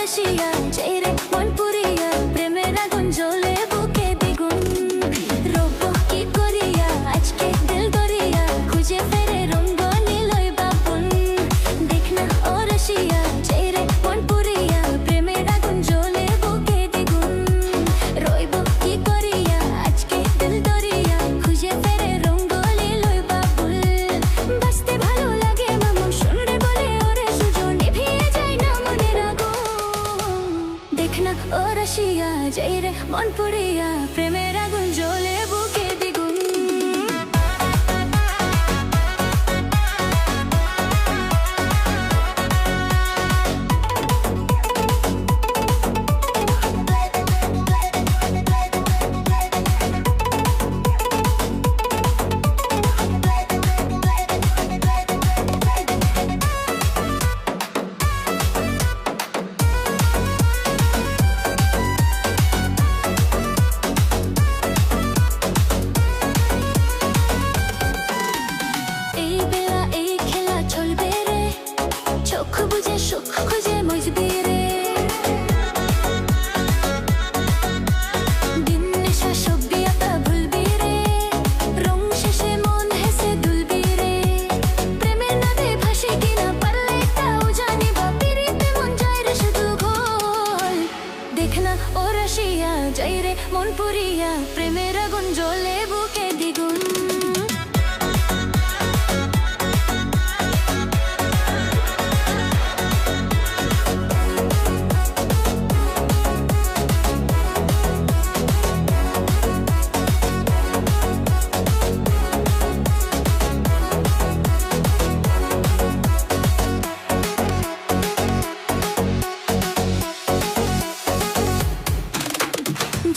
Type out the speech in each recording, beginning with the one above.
রসিয়া চেরে মন পুরিয়া প্রেমের আগুন জ্বলে বুকে দ্বিগুণ রব কি করিয়া আজকে দিল দরিয়া খুঁজে ফেরে রঙ্গ নীলই বাবুন দেখনা ও রসিয়া চেরে মন পুরিয়া প্রেমের আগুন জ্বলে বুকে দ্বিগুণ রইব কি করিয়া আজকে দিল দরিয়া খুঁজে ফেরে রঙ্গ নীলই বাবুল বাসতে ভালো লাগে মামু শুনরে বলে ওরে সুজন নিভিয়ে যায় না মনের আগুন দেখনা ও রসিয়া চেরে মন পুরিয়া প্রেমের আগুন জ্বলে বুকে দ্বিগুণ এই বেলা এই খেলা চলবে রে চোখ বুঝে সুখ খুঁজে মজবি রে দিন নেশা সবই আতা ভুলবি রে রং শেষে মন হেসে দুলবি রে প্রেমের নদে ভাসে কিনা পারলে তাও জানি বা পিরিতে মন যায় রে শুধু ঘোল দেখনা ও রসিয়া যাই রে মন পুরিয়া প্রেমের আগুন জ্বলে বুকে দ্বিগুণ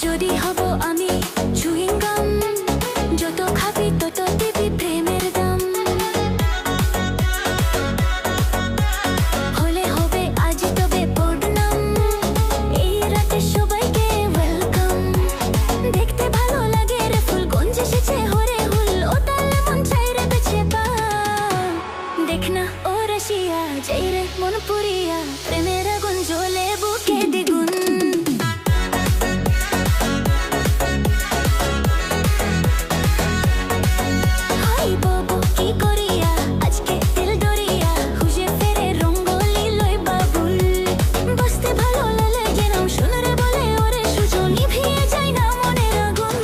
যদি হব আমি চুইং গাম যত খাবি তত দিবি প্রেমের দাম হলে হবে আজ তবে বদনাম এই রাতে সবাইকে ওয়েলকাম দেখতে ভালো লাগে রে ফুল গঞ্জ এসেছে হরে হুল ও তালে মন চাই রে বেছে পা দেখনা ও রসিয়া যাই রে মন পুরিয়া প্রেমের আগুন জ্বলে বুকে দ্বিগুণ কি করিয়া আজকে দিল দরিয়া খুঁজে ফেরে রঙ্গ লীলই বাবুল বসতে ভালো লাগে নাম শুনরে বলে ওরে সুজন নিভিয়ে যায় না মনের আগুন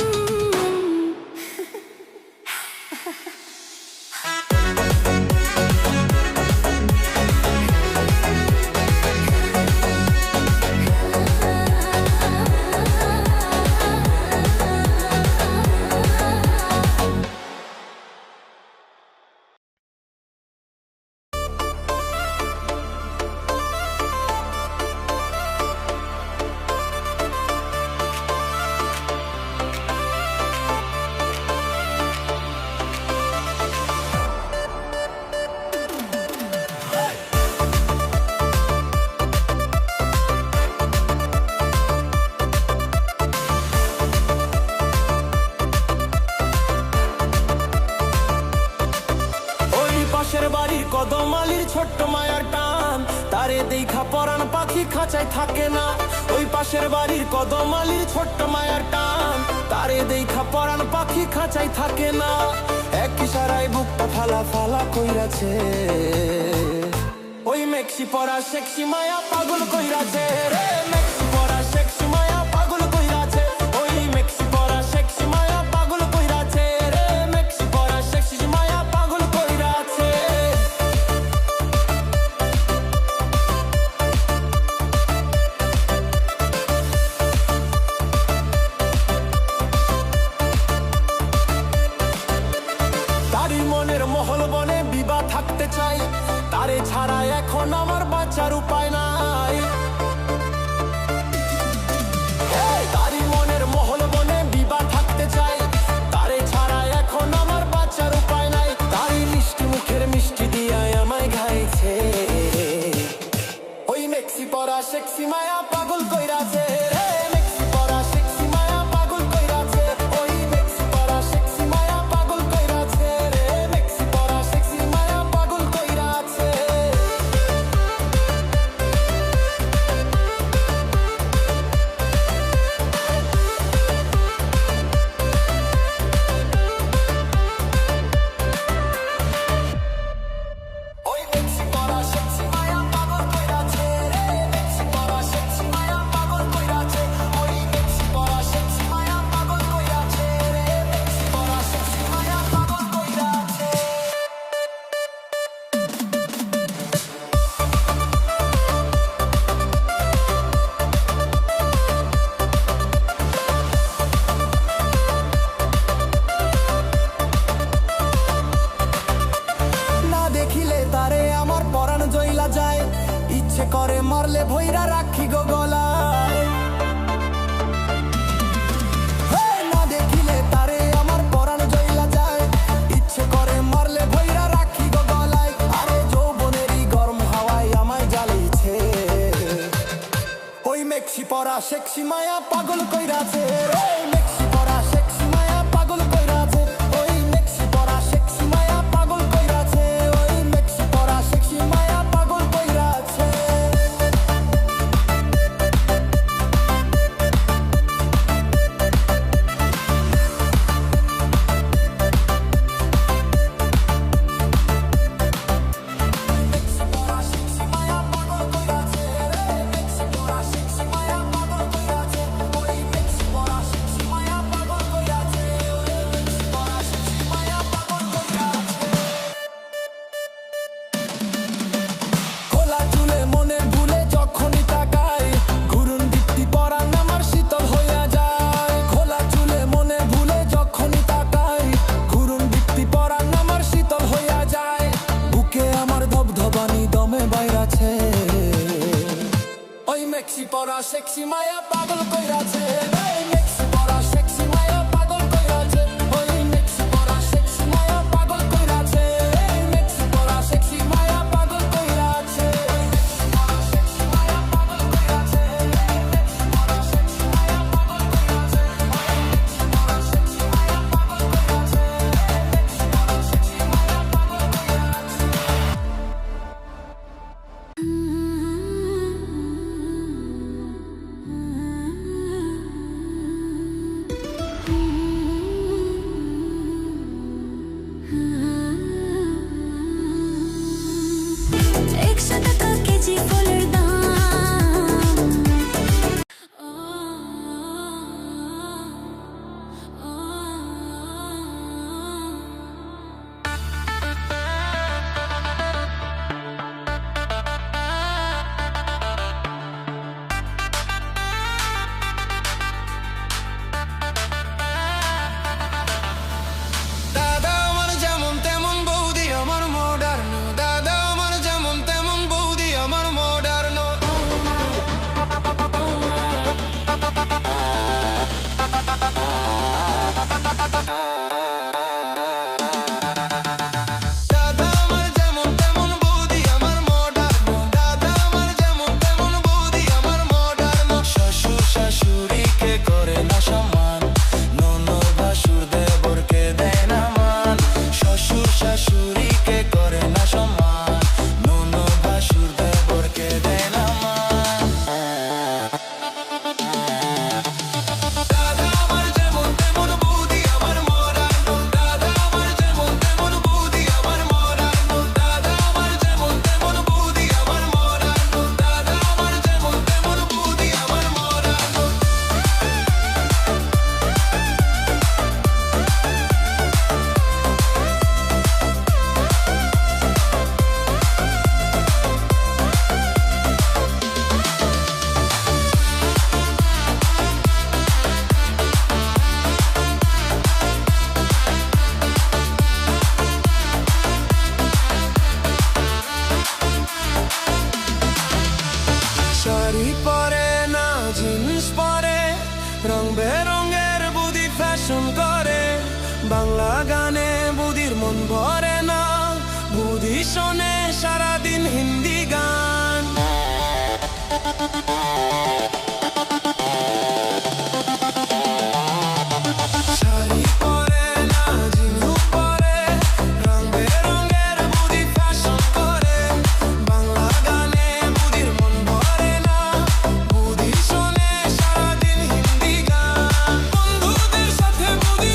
বাড়ির কদমালির ছোট্ট মায়ার টান তারে দেখা পরাণ পাখি খাঁচায় থাকে না ওই পাশের বাড়ির কদমালির ছোট্ট মায়ার টান তারে দেখা পরাণ পাখি খাঁচায় থাকে না এক ইশারায় বুকটা ফালা ফালা কইরাছে ওই মেক্সি পরা সেক্সি মায়া পাগল কইরাছে রে মেক্সি পরা সেক্সি মায়া পাগল কইরাছে ওই মেক্সি পরা সেক্সি মায়া পাগল কইরাছে রে মেক্সি পরা সেক্সি মায়া পাগল কইরাছে তারি মনের মহল বনে বিবাহ থাকতে চাই তারে ছাড়া এখন আমার বাঁচার উপায় নাই তারি মনের মহল বনে বিবাহ থাকতে চাই তারে ছাড়া এখন আমার বাঁচার উপায় নাই তারি মিষ্টি মুখের মিষ্টি দিয়া আমায় খাইছে ওই মেক্সি পরা সেক্সি মায়া পাগল কইরাছে রে মেক্সি পরা সেক্সি মায়া পাগল কইরাছে ওই মেক্সি পরা সেক্সি মায়া পাগল কইরাছে রে মেক্সি পরা সেক্সি মায়া পাগল কইরাছে ভৈরা রাখি গো গলায়। না দেখিলে তারে আমার পরাণ জ্বলা যায়, ইচ্ছে করে মারলে ভৈরা রাখি গো গলায়। আরে যৌবনেরই গরম হাওয়ায় আমায় জ্বালিয়েছে, ওই মেক্সি পরা সেক্সি মায়া পাগল কইরাছে। ওই মেক্সি পরা সেক্সি মায়া পাগল কইরাছে, ওই মেক্সি পরা সেক্সি মায়া পাগল কইরাছে, ওই মেক্সি পরা সেক্সি মায়া পাগল কইরাছে। খোলা চুলে মনের ভুলে যখনই তাকাই, ঘুরুন দীপ্তি পরাণ আমার শীতল হইয়া যায়। খোলা চুলে মনে ভুলে যখনই তাকাই, ঘুরুন দীপ্তি পরাণ আমার শীতল হইয়া যায়। বুকে আমার ধবধবানি দমে বাইরাছে, ওই মেক্সি পরা সেক্সি মায়া পাগল কইরাছে। ওই মেক্সি পরা সেক্সি মায়া পাগল কইরাছে, ওই মেক্সি পরা সেক্সি মায়া পাগল কইরাছে, ওই মেক্সি পরা সেক্সি মায়া পাগল কইরাছে। দাদা আমার যেমন তেমন বৌদি আমার মডার্ন, দাদা আমার যেমন তেমন বৌদি আমার মডার্ন। দাদা আমার যেমন তেমন বৌদি আমার মডার্ন, দাদা আমার যেমন তেমন বৌদি আমার মডার্ন। শ্বশুর শাশুড়িকে করে না সম্মান, ননদ ভাসুর দেবরকে দেয় না মান। শ্বশুর শাশুড়িকে করে না সম্মান, ননদ ভাসুর দেবরকে দেয় না মান। দাদা আমার যেমন তেমন বৌদি আমার মডার্ন, দাদা আমার যেমন তেমন বৌদি আমার মডার্ন, দাদা আমার যেমন তেমন বৌদি আমার মডার্ন, দাদা আমার যেমন তেমন বৌদি আমার মডার্ন। শাড়ি পরে না জিন্স পরে, রং বেরঙের বুদি ফ্যাশন করে। বাংলা গানে বুদির মন ভরে না, বুদি শোনে সারাদিন হিন্দি গান। শাড়ি পরে না জিন্স পরে, রং বেরঙের বুদি ফ্যাশন করে। বাংলা গানে বুদির মন ভরে না, বুদি শোনে সারাদিন হিন্দি গান। বন্ধুদের সাথে বুদি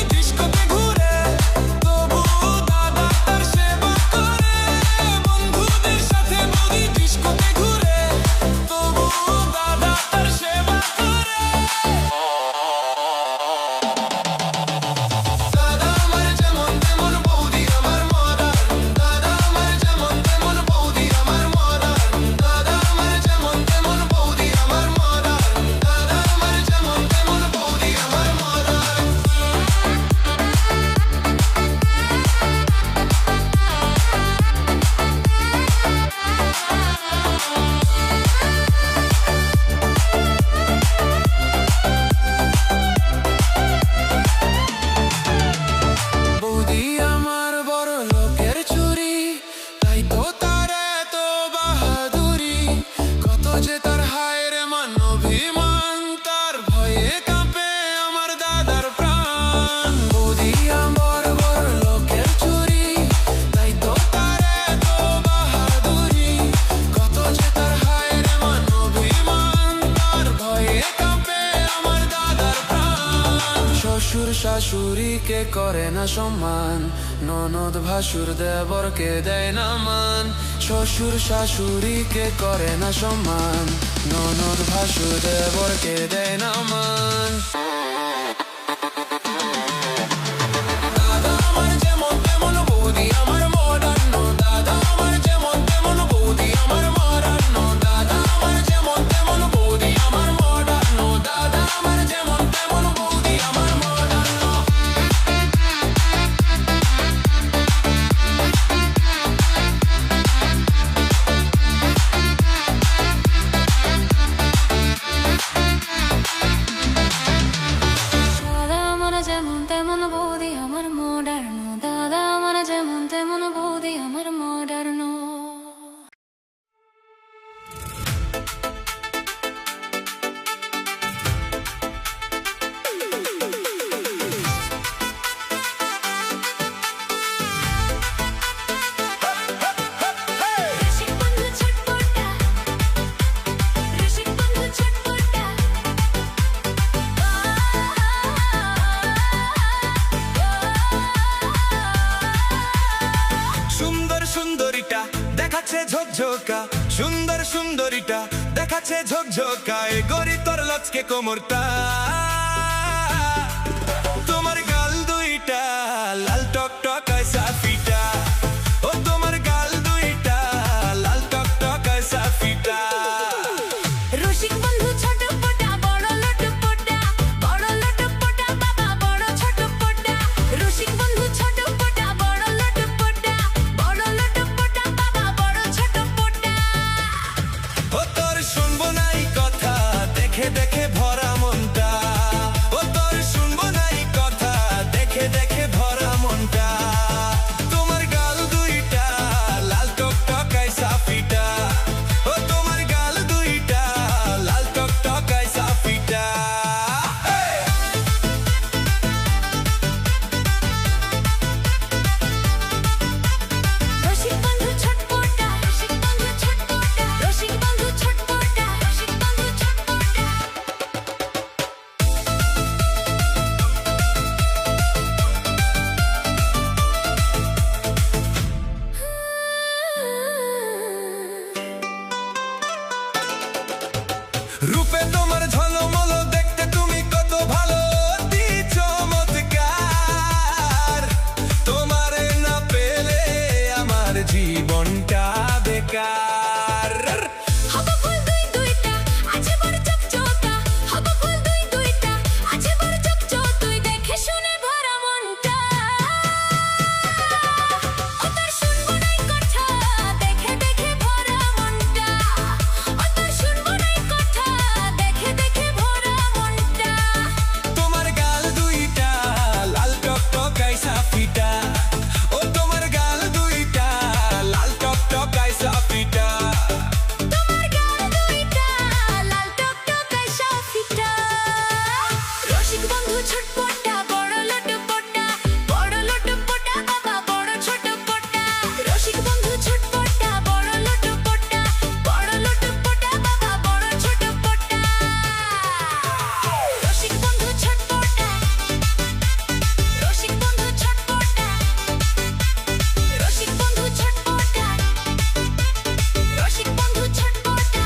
শাশুড়িকে করে না সম্মান, ননদ ভাসুর দেবরকে দেয় না মান। শ্বশুর শাশুড়িকে করে না সম্মান, ননদ ভাসুর দেবরকে দেয় না মান। দাদা আমার যেমন তেমন বৌদি আমার মডার্ন, দাদা আমার যেমন তেমন বৌদি আমার মডার্ন, দাদা আমার যেমন তেমন বৌদি আমার মডার্ন, দাদা আমার যেমন তেমন বৌদি আমার মডার্ন। দাদা আমার যেমন তেমন বৌদি আমার মডার্ন, দাদা আমার যেমন তেমন বৌদি আমার মডার্ন। রসিক বন্ধু ছটপটা, রসিক বন্ধু ছটপটা। সুন্দর সুন্দরীটা দেখাচ্ছে ঝকঝকা, সুন্দর সুন্দরীটা দেখাচ্ছে ঝকঝকা, এ গরি তোর লচকে কোমরটা। তোমার গাল দুইটা লাল টকটকায় সাফিটা, ও তোমার গাল দুইটা লাল টকটকায় সাফিটা। রসিক বন্ধু ছটপটা, বড় লটপটা, বড় লটপটা বাবা বড় ছটপটা। রসিক বন্ধু ছটপটা, বড় লটপটা, বড় লটপটা বাবা বড় ছটপটা। ও তোর শুনবো নাই কথা দেখে দেখে ভরা মনটা, ও তোর শুনবো নাই কথা দেখে দেখে ভরা মনটা। তোমার গাল দুইটা লাল টকটকায় সাফিটা, ও তোমার গাল দুইটা লাল টকটকায় সাফিটা। রসিক বন্ধু ছটপটা, রসিক বন্ধু ছটপটা, রসিক বন্ধু ছটপটা, রসিক বন্ধু ছটপটা। রূপে তোমার ঝলমল দেখতে তুমি কত ভালো, অতি চমৎকার। তোমারে না পেলে আমার জীবনটা বেকার। হব ফুল দুই দুইটা, আছে বড় চকচকা, হব ফুল দুই দুইটা, আছে বড় চকচক, তুই দেখে শুনে ভরা মনটা। ও তোর শুনবো নাই কথা দেখে দেখে ভরা মনটা, ও তোর শুনবো নাই কথা দেখে দেখে ভরা মনটা। তোমার গাল দুইটা লাল টকটকায় সাফিটা, ও তোমার গাল দুইটা লাল টকটকায় সাফিটা। তোমার গাল দুইটা লাল টকটকায় সাফিটা। রসিক বন্ধু ছটপটা, বড় লটপটা, বড় লটপটা বাবা বড় ছটপটা। রসিক বন্ধু ছটপটা, বড় লটপটা, বড় লটপটা বাবা বড় ছটপটা। রসিক বন্ধু ছটপটা, রসিক বন্ধু ছটপটা, রসিক বন্ধু ছটপটা, রসিক বন্ধু ছটপটা।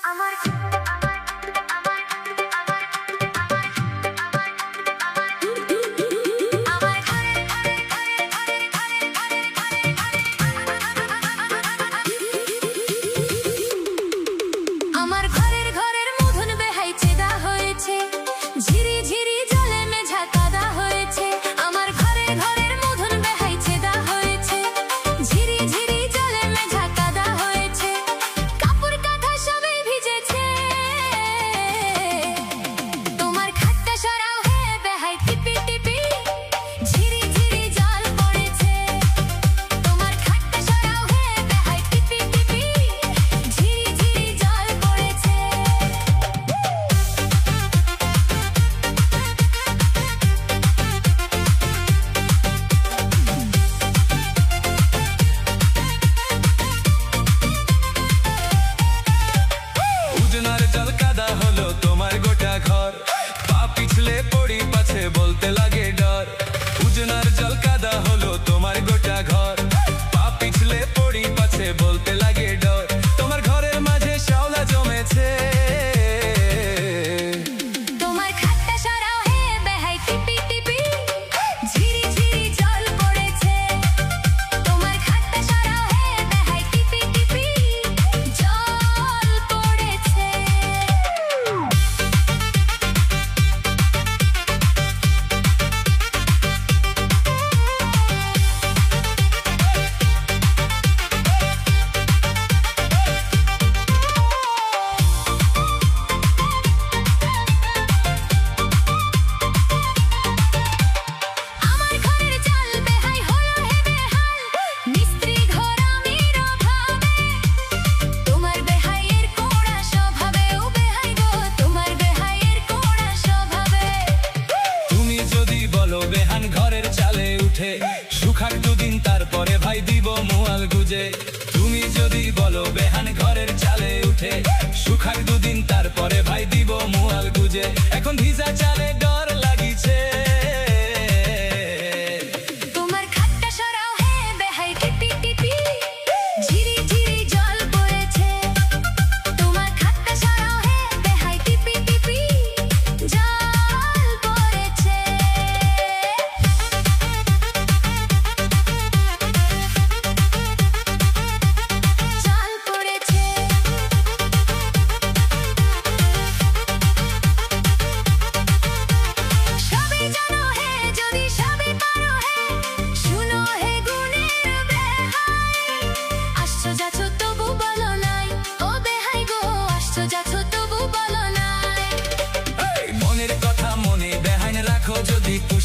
আমার আমার ঘরের ঘরের মধুন বেহাই চেদা হয়েছে, ঝিরি ঝিরি জলে মেঝা কাদা হয়েছে। আমার ঘরের ঘরের মধুন বেহাই চেদা হয়েছে, ঝিরি ঝিরি জলে মেঝা কাদা হয়েছে। কাপড় কাঁথা সবই ভিজেছে,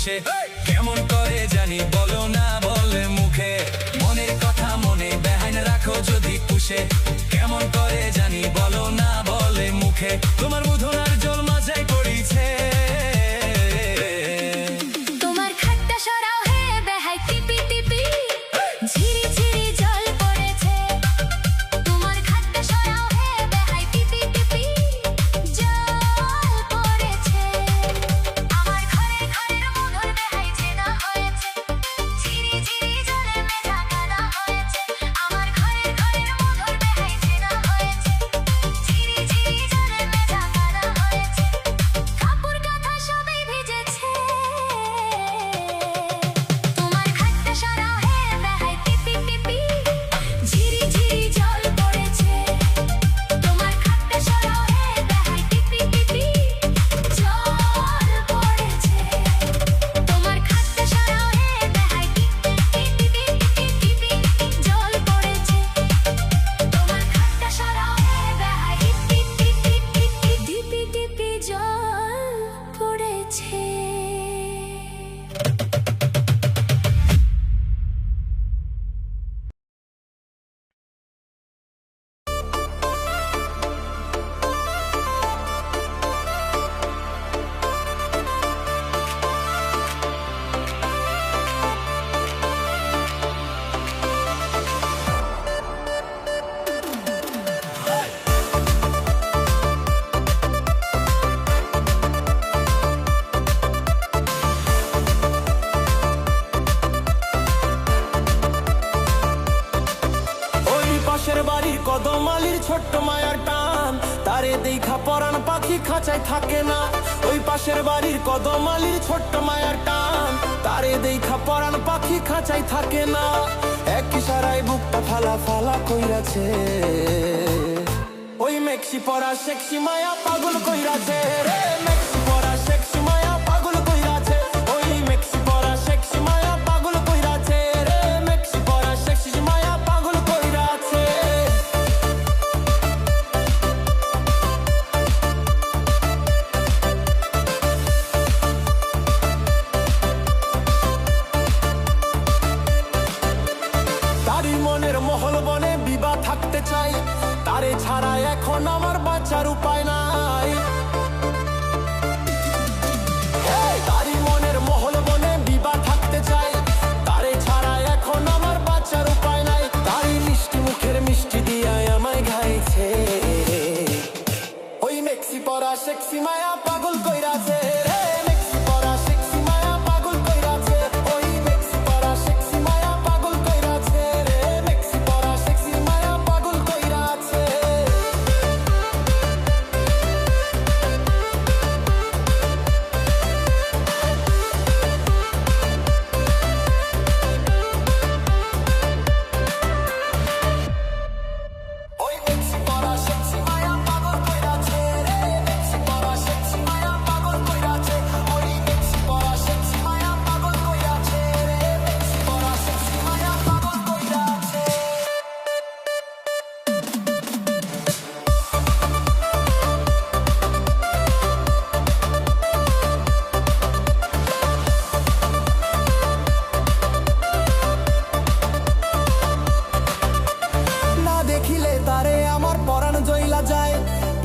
পুষে কেমন করে জানি বলো না বলে মুখে মনের কথা মনে বেহাইন রাখো যদি পুষে কেমন করে জানি বলো না বলে মুখে তোমার মুধনার জল মাঝাই পড়িছে তোমার খাটটা সরাও হে বেহাই টিপি টিপি ঝিরি ঝিরি জল পড়েছে তোমার খাটটা সরাও হে বেহাই টিপি টিপি জল পড়েছে আমার ঘরে ঘরের মধুর বেহাই চেনা হয়েছে ঝিরি ঝিরি জলে মেঝা কাদা হয়েছে আমার ঘরে ঘরের মধুর বেহাই চেনা হয়েছে ঝিরি ঝিরি জলে মেঝা কাদা হয়েছে কাপড় কাঁথা সবই ভিজেছে তোমার খাটটা সরাও হে বেহাই টিপি টিপি ঝিরি ঝিরি জল পড়েছে তোমার খাটটা সরাও হে বেহাই টিপি টিপি জল পড়েছে তোমার খাটটা সরাও হে বেহাই টিপি টিপি জল পড়েছে তোমার খাটটা সরাও হে বেহাই টিপি টিপি জল পড়েছে ওই পাশের বাড়ির কদমালির ছোট্ট মায়ার টান তারে দেখা পরাণ পাখি খাঁচায় থাকে না ওই পাশের বাড়ির কদমালির ছোট্ট মায়ার টান তারে দেখা পরাণ পাখি খাঁচায় থাকে না এক ইশারায় বুকটা ফালা ফালা কইরাছে ওই মেক্সি পরা সেক্সি মায়া পাগল কইরাছে রে মেক্সি পরা সেক্সি মায়া পাগল কইরাছে ওই মেক্সি পরা সেক্সি মায়া পাগল কইরাছে রে মেক্সি পরা সেক্সি মায়া পাগল কইরাছে তারই মনের মহল বনে বিবাহ থাকতে চাই তারে ছাড়া এখন আমার বাঁচার উপায় নাই তারই মনের মহল বনে বিবাহ থাকতে চাই তারে ছাড়া এখন আমার বাঁচার উপায় নাই তারই মিষ্টি মুখের মিষ্টি দিয়ায় আমায় ঘাইছে ওই মেক্সি পরা সেক্সি মায়া পাগল কইরাছে রে মেক্সি পরা সেক্সি মায়া পাগল কইরাছে ওই মেক্সি পরা সেক্সি মায়া পাগল কইরাছে রে মেক্সি পরা সেক্সি মায়া পাগল কইরাছে ওই মেক্সি পরা সেক্সি মায়া পাগল কইরাছে রে মেক্সি পরা সেক্সি মায়া পাগল কইরাছে ওই মেক্সি পরা সেক্সি মায়া পাগল কইরাছে রে মেক্সি পরা সেক্সি মায়া পাগল কইরাছে না দেখিলে তারে আমার পরাণ জইলা যায়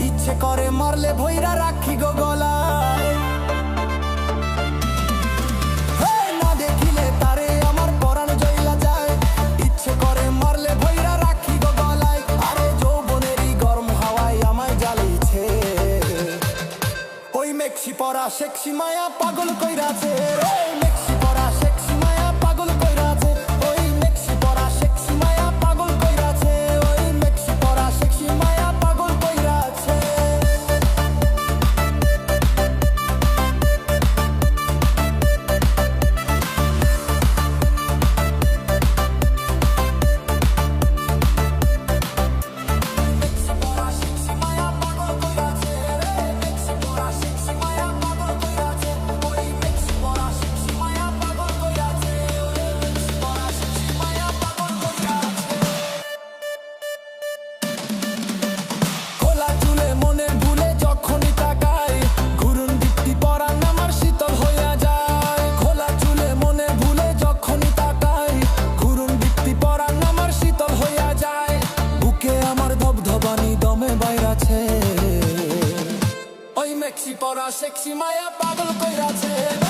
ইচ্ছে করে মারলে ভইরা রাখি গো গলায় না দেখিলে তারে আমার পরাণ জইলা যায় ইচ্ছে করে মারলে ভইরা রাখি গো গলায় আরে যৌবনেরই গরম হাওয়ায় আমায় জ্বালিয়েছে ওই মেক্সি পরা সেক্সি মায়া পাগল কইরাছে রে মেক্সি পরা সেক্সি মায়া পাগল কইরাছে ওই মেক্সি পরা সেক্সি মায়া পাগল কইরাছে ওই মেক্সি পরা সেক্সি মায়া পাগল কইরাছে মেক্সি পরা সেক্সি মায়া পাগল কইরাছে রে মেক্সি পরা সেক্সি মায়া পাগল কইরাছে ওই মরা সেক্সি মায়া পাগল কইরাছে